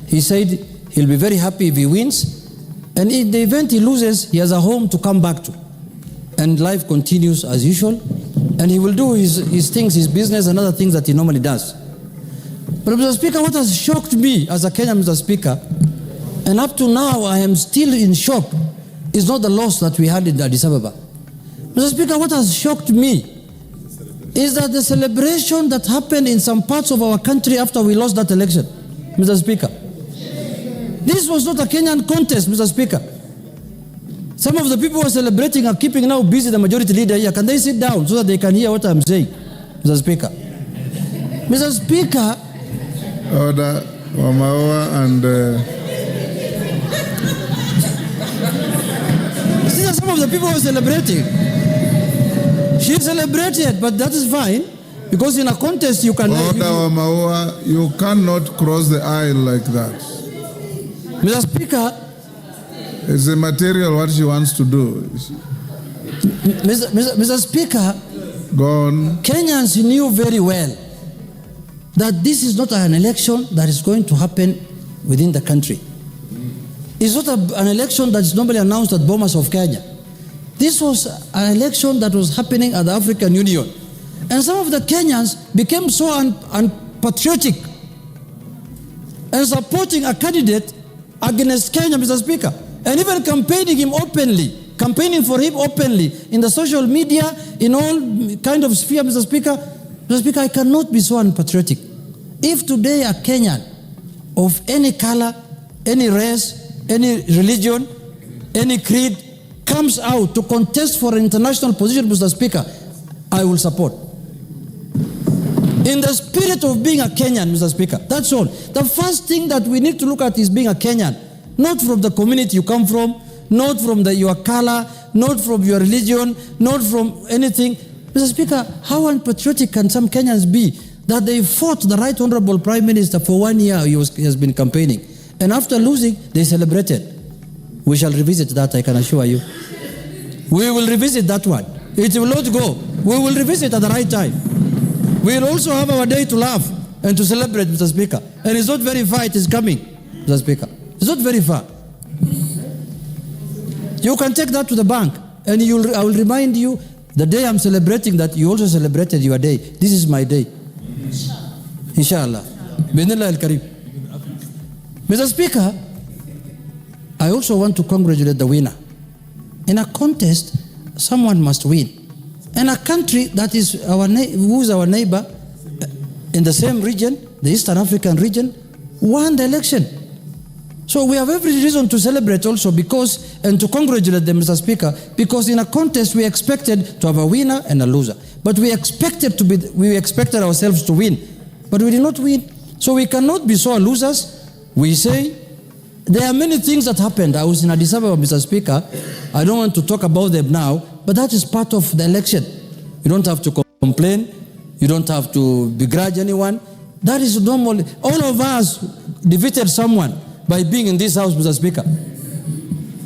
He said he'll be very happy if he wins, and in the event he loses, he has a home to come back to. And life continues as usual, and he will do his things, his business, and other things that he normally does. But Mr. Speaker, what has shocked me as a Kenyan, Mr. Speaker, and up to now I am still in shock, is not the loss that we had in Addis Ababa. Mr. Speaker, what has shocked me is that the celebration that happened in some parts of our country after we lost that election, Mr. Speaker. This was not a Kenyan contest, Mr. Speaker. Some of the people who are celebrating are keeping now busy the majority leader here. Can they sit down so that they can hear what I'm saying, Mr. Speaker? Mr. Speaker. Order, Wamawa and... These are some of the people who are celebrating. She celebrated, but that is fine, because in a contest you can... Order, Wamawa, you cannot cross the aisle like that. Mr. Speaker... It's a material what she wants to do. Mr. Speaker, go on. Kenyans knew very well that this is not an election that is going to happen within the country. It's not an election that is normally announced at Bomas of Kenya. This was an election that was happening at the African Union. And some of the Kenyans became so unpatriotic and supporting a candidate against Kenya, Mr. Speaker. And even campaigning for him openly in the social media, in all kind of sphere, Mr. Speaker. Mr. Speaker, I cannot be so unpatriotic. If today a Kenyan of any color, any race, any religion, any creed comes out to contest for an international position, Mr. Speaker, I will support. In the spirit of being a Kenyan, Mr. Speaker, that's all. The first thing that we need to look at is being a Kenyan. Not from the community you come from, not from your color, not from your religion, not from anything. Mr. Speaker, how unpatriotic can some Kenyans be that they fought the Right Honorable Prime Minister for 1 year he has been campaigning, and after losing, they celebrated. We shall revisit that, I can assure you. We will revisit that one. It will not go. We will revisit at the right time. We will also have our day to laugh and to celebrate, Mr. Speaker. And it's not very far, it is coming, Mr. Speaker. It's not very far. You can take that to the bank, and I will remind you the day I'm celebrating that you also celebrated your day. This is my day. Inshallah. Bismillah al-Karim. Mr. Speaker, I also want to congratulate the winner. In a contest, someone must win. And a country that is who is our neighbor in the same region, the Eastern African region, won the election. So we have every reason to celebrate also and to congratulate them, Mr. Speaker, because in a contest we expected to have a winner and a loser. But we expected ourselves to win, but we did not win. So we cannot be so losers. We say there are many things that happened. I was in Addis Ababa, Mr. Speaker. I don't want to talk about them now, but that is part of the election. You don't have to complain. You don't have to begrudge anyone. That is normal. All of us defeated someone by being in this house, Mr. Speaker.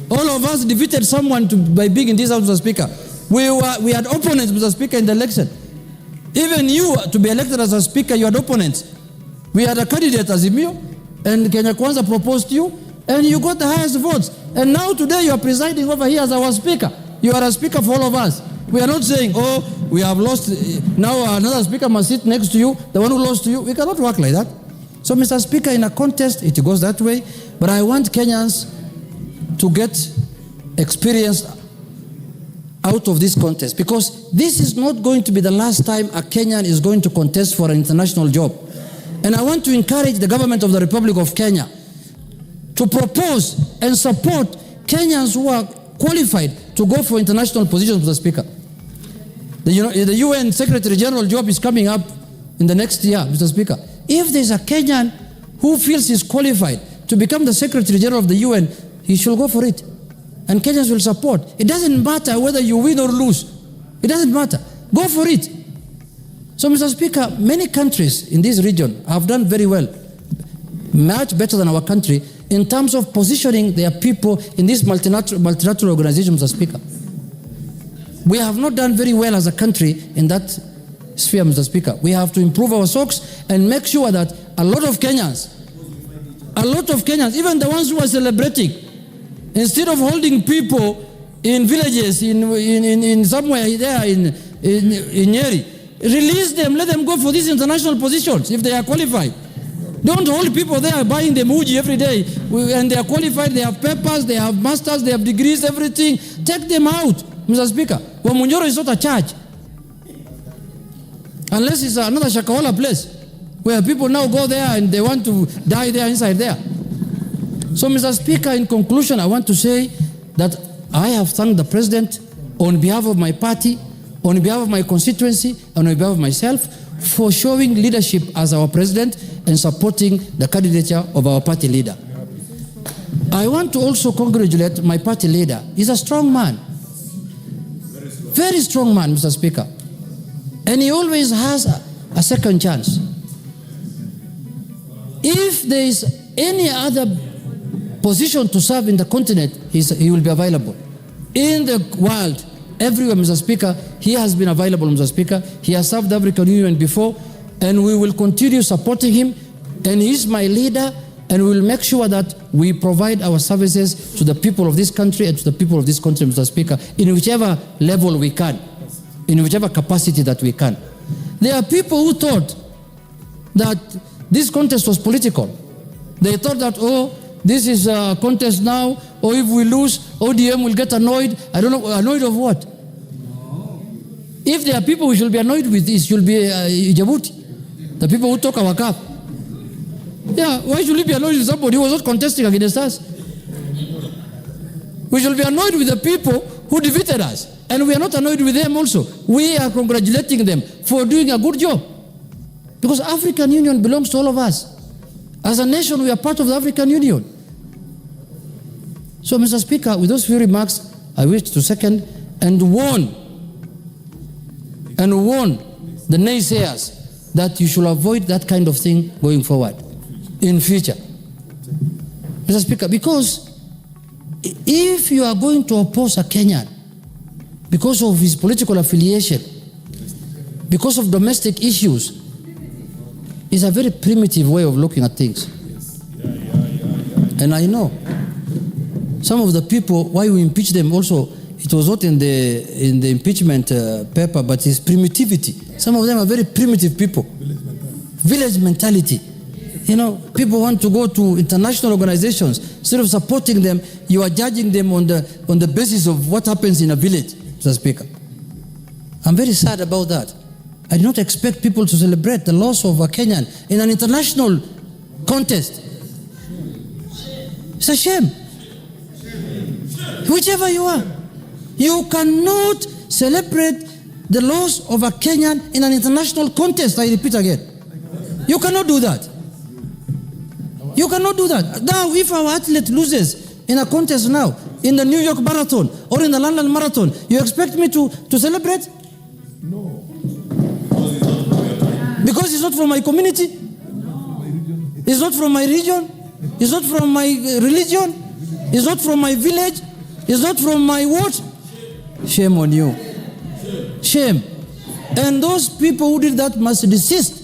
All of us defeated someone by being in this house, Mr. Speaker. We had opponents, Mr. Speaker, in the election. Even you, to be elected as a speaker, you had opponents. We had a candidate, Azimio, and Kenya Kwanza proposed you, and you got the highest votes. And now today you are presiding over here as our speaker. You are a speaker for all of us. We are not saying, oh, we have lost, now another speaker must sit next to you, the one who lost to you. We cannot work like that. So, Mr. Speaker, in a contest, it goes that way. But I want Kenyans to get experience out of this contest, because this is not going to be the last time a Kenyan is going to contest for an international job. And I want to encourage the government of the Republic of Kenya to propose and support Kenyans who are qualified to go for international positions, Mr. Speaker. The UN Secretary General job is coming up in the next year, Mr. Speaker. If there's a Kenyan who feels he's qualified to become the Secretary General of the UN, he should go for it. And Kenyans will support. It doesn't matter whether you win or lose. It doesn't matter. Go for it. So, Mr. Speaker, many countries in this region have done very well, much better than our country, in terms of positioning their people in this multilateral organization, Mr. Speaker. We have not done very well as a country in that sphere, Mr. Speaker. We have to improve our socks and make sure that a lot of Kenyans a lot of Kenyans, even the ones who are celebrating, instead of holding people in villages, in somewhere there in Nyeri, release them, let them go for these international positions if they are qualified. Don't hold people there buying them uji every day, and they are qualified, they have papers, they have masters, they have degrees, everything. Take them out, Mr. Speaker. Wamunyoro is not a church. Unless it's another Shakahola place, where people now go there and they want to die there inside there. So, Mr. Speaker, in conclusion, I want to say that I have thanked the President on behalf of my party, on behalf of my constituency, and on behalf of myself, for showing leadership as our President and supporting the candidature of our party leader. I want to also congratulate my party leader. He's a strong man. Very strong man, Mr. Speaker. And he always has a second chance. If there is any other position to serve in the continent, he will be available. In the world, everywhere, Mr. Speaker, he has been available, Mr. Speaker. He has served the African Union before, and we will continue supporting him. And he is my leader, and we will make sure that we provide our services to the people of this country and to the people of this country, Mr. Speaker, in whichever level we can, in whichever capacity that we can. There are people who thought that this contest was political. They thought that, oh, this is a contest now, or if we lose, ODM will get annoyed. I don't know, annoyed of what? If there are people we should be annoyed with, it should be Djibouti, the people who talk our cap. Yeah, why should we be annoyed with somebody who was not contesting against us? We should be annoyed with the people who defeated us. And we are not annoyed with them also. We are congratulating them for doing a good job. Because African Union belongs to all of us. As a nation, we are part of the African Union. So, Mr. Speaker, with those few remarks, I wish to second and warn the naysayers that you should avoid that kind of thing going forward in future. Mr. Speaker, because if you are going to oppose a Kenyan because of his political affiliation, because of domestic issues, it's a very primitive way of looking at things. And I know some of the people, why we impeach them also, it was not in the impeachment paper, but it's primitivity. Some of them are very primitive people. Village mentality. You know, people want to go to international organizations. Instead of supporting them, you are judging them on the basis of what happens in a village, Mr. Speaker. I'm very sad about that. I do not expect people to celebrate the loss of a Kenyan in an international contest. It's a shame. Whichever you are, you cannot celebrate the loss of a Kenyan in an international contest. I repeat again. You cannot do that. You cannot do that. Now, if our athlete loses in a contest now, in the New York Marathon or in the London Marathon, you expect me to celebrate? No. Because it's not from my community? It's not from my region? It's not from my religion? It's not from my village? It's not from my what? Shame on you. Shame. And those people who did that must desist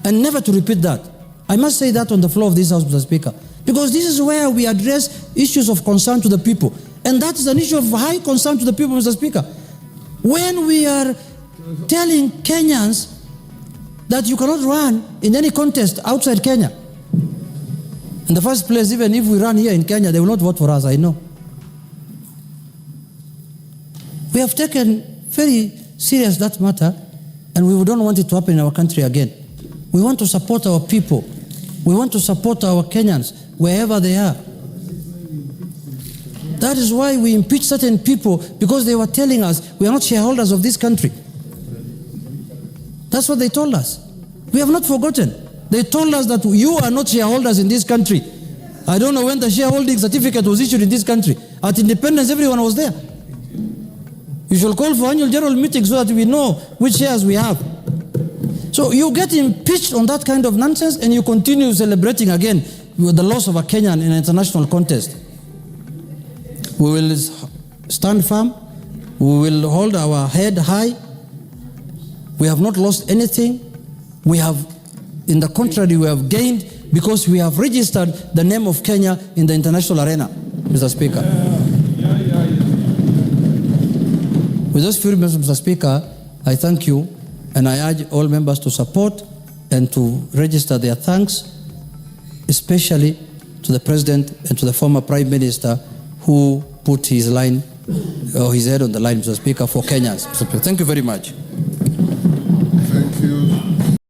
and never to repeat that. I must say that on the floor of this House, Mr. Speaker, because this is where we address issues of concern to the people. And that is an issue of high concern to the people, Mr. Speaker. When we are telling Kenyans that you cannot run in any contest outside Kenya. In the first place, even if we run here in Kenya, they will not vote for us, I know. We have taken very serious that matter, and we don't want it to happen in our country again. We want to support our people. We want to support our Kenyans wherever they are. That is why we impeach certain people, because they were telling us we are not shareholders of this country. That's what they told us. We have not forgotten. They told us that you are not shareholders in this country. I don't know when the shareholding certificate was issued in this country. At independence, everyone was there. You should call for annual general meetings so that we know which shares we have. So you get impeached on that kind of nonsense, and you continue celebrating again with the loss of a Kenyan in an international contest. We will stand firm. We will hold our head high. We have not lost anything. We have, in the contrary, we have gained because we have registered the name of Kenya in the international arena, Mr. Speaker. With those few remarks, Mr. Speaker, I thank you, and I urge all members to support and to register their thanks, especially to the President and to the former Prime Minister who put his line, or his head on the line, Mr. Speaker, for Kenyans. Thank you very much.